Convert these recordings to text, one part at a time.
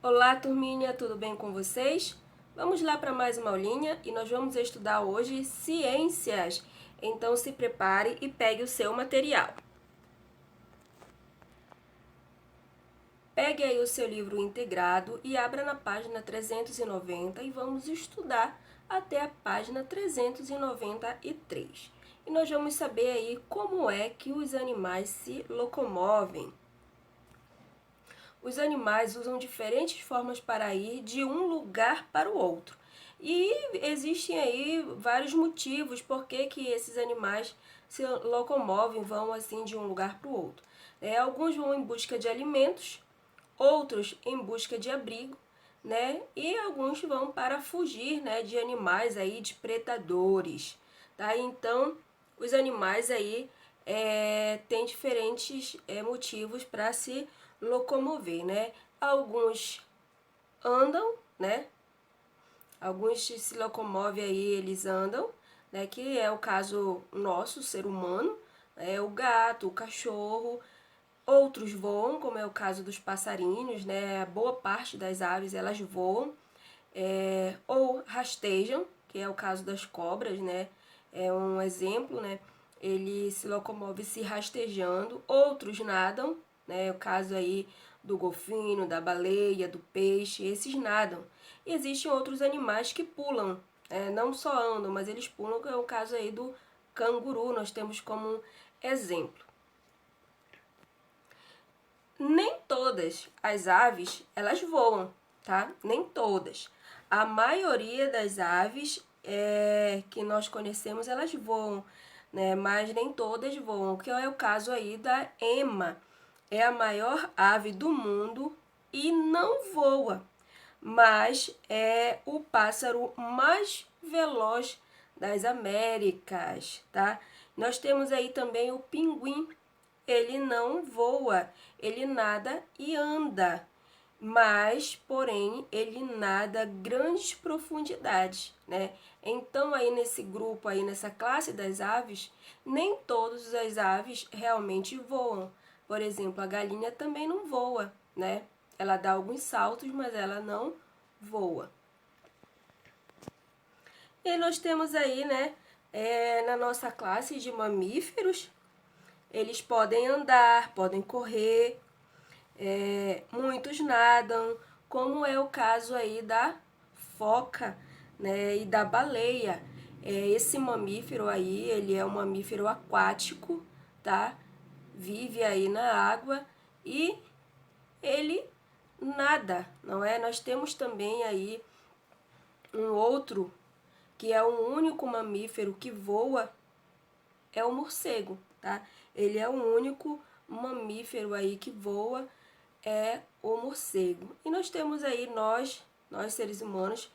Olá, turminha, tudo bem com vocês? Vamos lá para mais uma aulinha e nós vamos estudar hoje ciências. Então se prepare e pegue o seu material. Pegue aí o seu livro integrado e abra na página 390 e vamos estudar até a página 393. E nós vamos saber aí como é que os animais se locomovem. Os animais usam diferentes formas para ir de um lugar para o outro. E existem aí vários motivos por que esses animais se locomovem, vão assim de um lugar para o outro. Alguns vão em busca de alimentos, outros em busca de abrigo, né? E alguns vão para fugir, né, de animais aí, de predadores, tá? Então, os animais aí têm diferentes motivos para se locomover, né? Alguns andam, né? Alguns se locomovem aí, eles andam, né? Que é o caso nosso, ser humano, o gato, o cachorro. Outros voam, como é o caso dos passarinhos, né? A boa parte das aves elas voam, ou rastejam, que é o caso das cobras, né? É um exemplo, né? Ele se locomove se rastejando. Outros nadam, né? O caso aí do golfinho, da baleia, do peixe, esses nadam. E existem outros animais que pulam, não só andam, mas eles pulam, que é o caso aí do canguru, nós temos como exemplo. Nem todas as aves, elas voam, tá? Nem todas. A maioria das aves que nós conhecemos, elas voam, né? Mas nem todas voam, que é o caso aí da ema. É a maior ave do mundo e não voa, mas é o pássaro mais veloz das Américas, tá? Nós temos aí também o pinguim. Ele não voa, ele nada e anda, mas, porém, ele nada a grandes profundidades, né? Então, aí nesse grupo, aí nessa classe das aves, nem todas as aves realmente voam. Por exemplo, a galinha também não voa, né? Ela dá alguns saltos, mas ela não voa. E nós temos aí, né, na nossa classe de mamíferos, eles podem andar, podem correr, muitos nadam, como é o caso aí da foca, né, e da baleia. Esse mamífero aí, ele é um mamífero aquático, tá? Vive aí na água e ele nada, não é? Nós temos também aí um outro que é o único mamífero que voa, é o morcego, tá? Ele é o único mamífero aí que voa, é o morcego. E nós temos aí nós seres humanos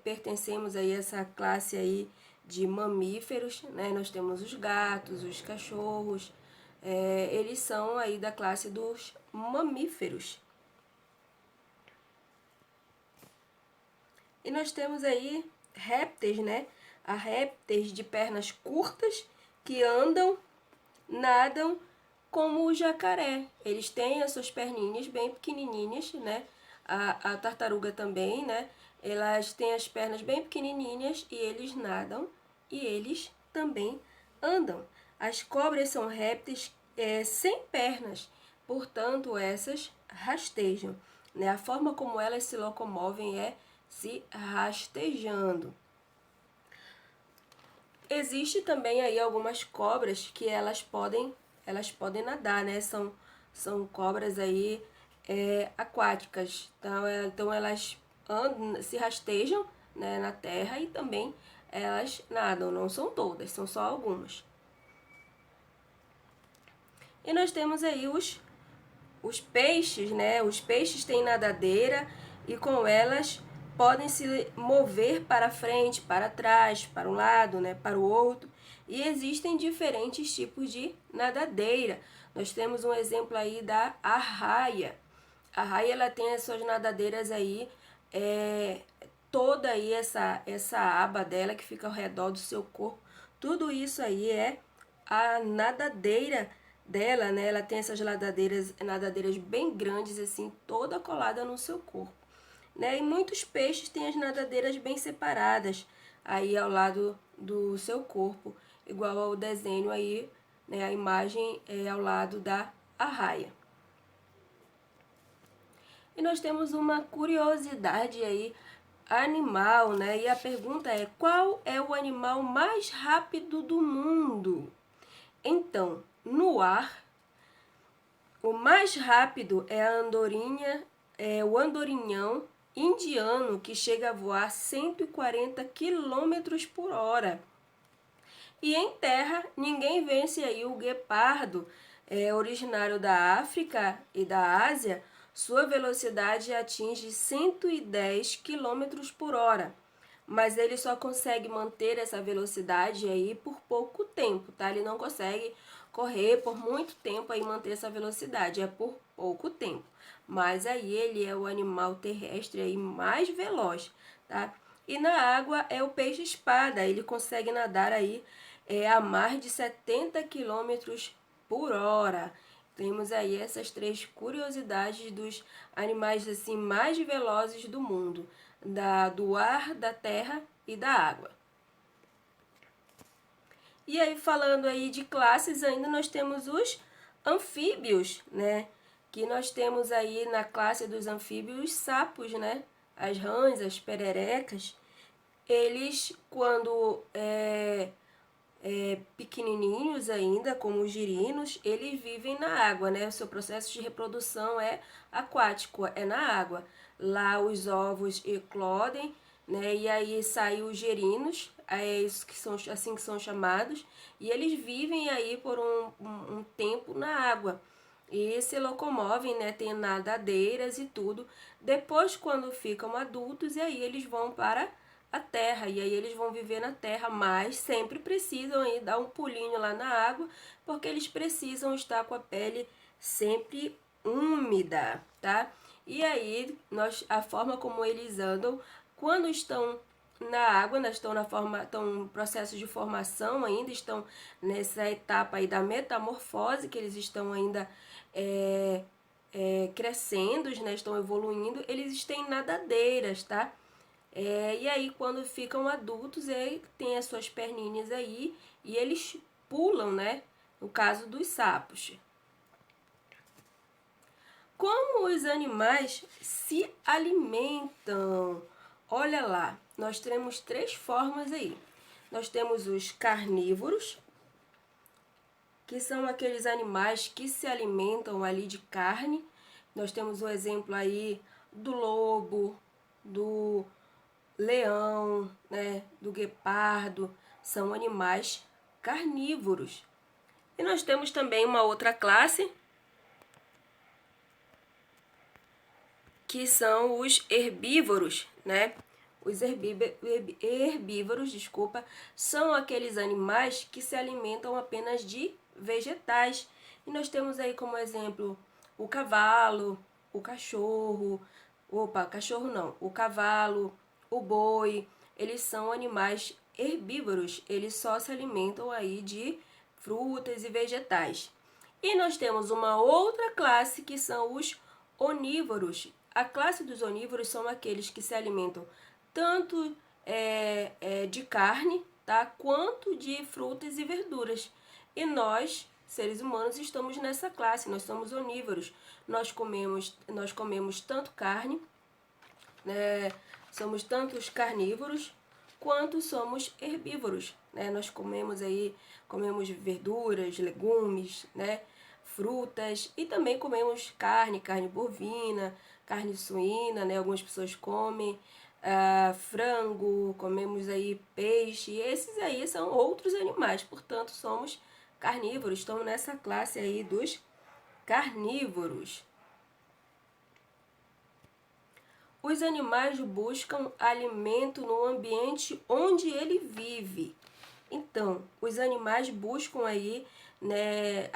pertencemos aí a essa classe aí de mamíferos, né? Nós temos os gatos, os cachorros, eles são aí da classe dos mamíferos. E nós temos aí répteis, né? Há répteis de pernas curtas que andam, nadam como o jacaré. Eles têm as suas perninhas bem pequenininhas, né? A tartaruga também, né? Elas têm as pernas bem pequenininhas e eles nadam e eles também andam. As cobras são répteis sem pernas, portanto, essas rastejam, né? A forma como elas se locomovem é se rastejando. Existe também aí algumas cobras que elas podem nadar, né? São cobras aí aquáticas. Então elas andam, se rastejam, né, na terra e também elas nadam. Não são todas, são só algumas. E nós temos aí os peixes, né? Os peixes têm nadadeira e com elas podem se mover para frente, para trás, para um lado, né, para o outro. E existem diferentes tipos de nadadeira. Nós temos um exemplo aí da arraia. A arraia ela tem as suas nadadeiras aí, toda aí essa aba dela que fica ao redor do seu corpo. Tudo isso aí é a nadadeira dela, né, ela tem essas nadadeiras bem grandes, assim, toda colada no seu corpo, né? E muitos peixes têm as nadadeiras bem separadas aí ao lado do seu corpo, igual ao desenho aí, né? A imagem é ao lado da arraia. E nós temos uma curiosidade aí animal, né? E a pergunta é: qual é o animal mais rápido do mundo? Então, no ar, o mais rápido é o andorinhão indiano, que chega a voar 140 quilômetros por hora. E em terra, ninguém vence aí o guepardo, originário da África e da Ásia. Sua velocidade atinge 110 quilômetros por hora. Mas ele só consegue manter essa velocidade aí por pouco tempo, tá? Ele não consegue correr por muito tempo aí manter essa velocidade, é por pouco tempo. Mas aí ele é o animal terrestre aí mais veloz, tá? E na água é o peixe-espada, ele consegue nadar aí a mais de 70 quilômetros por hora. Temos aí essas três curiosidades dos animais assim mais velozes do mundo, do ar, da terra e da água. E aí, falando aí de classes, ainda nós temos os anfíbios, né? Que nós temos aí na classe dos anfíbios os sapos, né? As rãs, as pererecas. Eles, quando pequenininhos ainda, como os girinos, eles vivem na água, né? O seu processo de reprodução é aquático, é na água. Lá os ovos eclodem, né? E aí saem os gerinos, é isso que são assim que são chamados, e eles vivem aí por um tempo na água. E se locomovem, né? Tem nadadeiras e tudo. Depois, quando ficam adultos, e aí eles vão para a terra, e aí eles vão viver na terra, mas sempre precisam aí dar um pulinho lá na água, porque eles precisam estar com a pele sempre úmida, tá? E aí, a forma como eles andam, quando estão na água, estão no processo de formação ainda, estão nessa etapa aí da metamorfose, que eles estão ainda crescendo, né? Estão evoluindo, eles têm nadadeiras, tá? E aí, quando ficam adultos, tem as suas perninhas aí e eles pulam, né? No caso dos sapos. Como os animais se alimentam? Olha lá, nós temos três formas aí. Nós temos os carnívoros, que são aqueles animais que se alimentam ali de carne. Nós temos o exemplo aí do lobo, do leão, né, do guepardo, são animais carnívoros. E nós temos também uma outra classe, que são os herbívoros, né? Os herbívoros, são aqueles animais que se alimentam apenas de vegetais. E nós temos aí como exemplo o cavalo, o cachorro, o cavalo, o boi. Eles são animais herbívoros, eles só se alimentam aí de frutas e vegetais. E nós temos uma outra classe que são os onívoros. A classe dos onívoros são aqueles que se alimentam tanto de carne, tá, quanto de frutas e verduras. E nós, seres humanos, estamos nessa classe, nós somos onívoros. Nós comemos tanto carne, né, somos tanto os carnívoros quanto somos herbívoros, né? Nós comemos verduras, legumes, né, frutas e também comemos carne bovina, carne suína, né? Algumas pessoas comem frango, comemos aí peixe. Esses aí são outros animais, portanto somos carnívoros, estamos nessa classe aí dos carnívoros. Os animais buscam alimento no ambiente onde ele vive. Então, os animais buscam aí, né,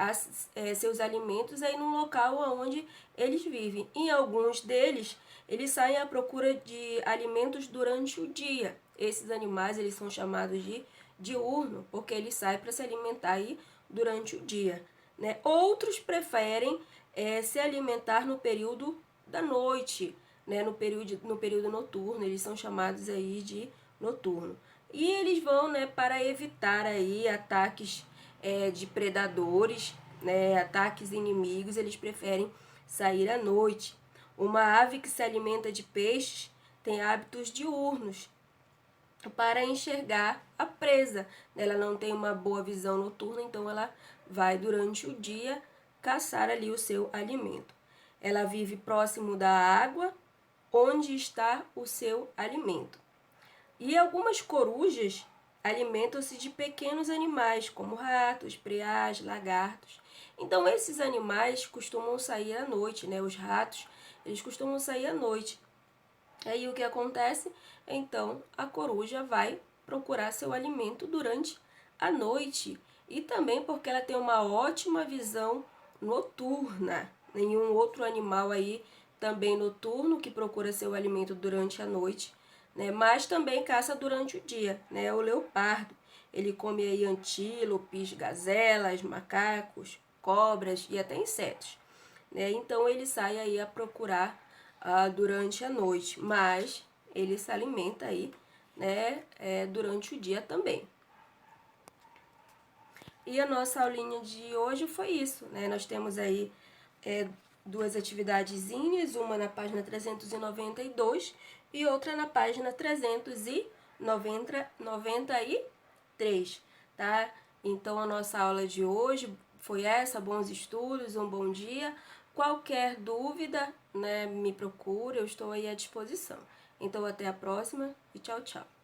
seus alimentos aí no local onde eles vivem. Em alguns deles, eles saem à procura de alimentos durante o dia. Esses animais, são chamados de diurno, porque eles saem para se alimentar aí durante o dia. né? Outros preferem se alimentar no período da noite, né? No período noturno, eles são chamados aí de noturno. E eles vão, né, para evitar aí ataques de predadores, né, ataques inimigos, eles preferem sair à noite. Uma ave que se alimenta de peixes tem hábitos diurnos para enxergar a presa. Ela não tem uma boa visão noturna, então ela vai durante o dia caçar ali o seu alimento. Ela vive próximo da água, onde está o seu alimento. E algumas corujas alimentam-se de pequenos animais, como ratos, preás, lagartos. Então, esses animais costumam sair à noite, né? Os ratos, eles costumam sair à noite. Aí o que acontece? Então, a coruja vai procurar seu alimento durante a noite. E também porque ela tem uma ótima visão noturna. Nenhum outro animal aí também noturno que procura seu alimento durante a noite, né? Mas também caça durante o dia, né? O leopardo, ele come aí antílopes, gazelas, macacos, cobras e até insetos, né? Então ele sai aí a procurar durante a noite, mas ele se alimenta aí, né, durante o dia também. E a nossa aulinha de hoje foi isso, né? Nós temos aí duas atividadezinhas, uma na página 392 e outra na página 393, tá? Então a nossa aula de hoje foi essa, bons estudos, um bom dia. Qualquer dúvida, né, me procure, eu estou aí à disposição. Então até a próxima e tchau, tchau.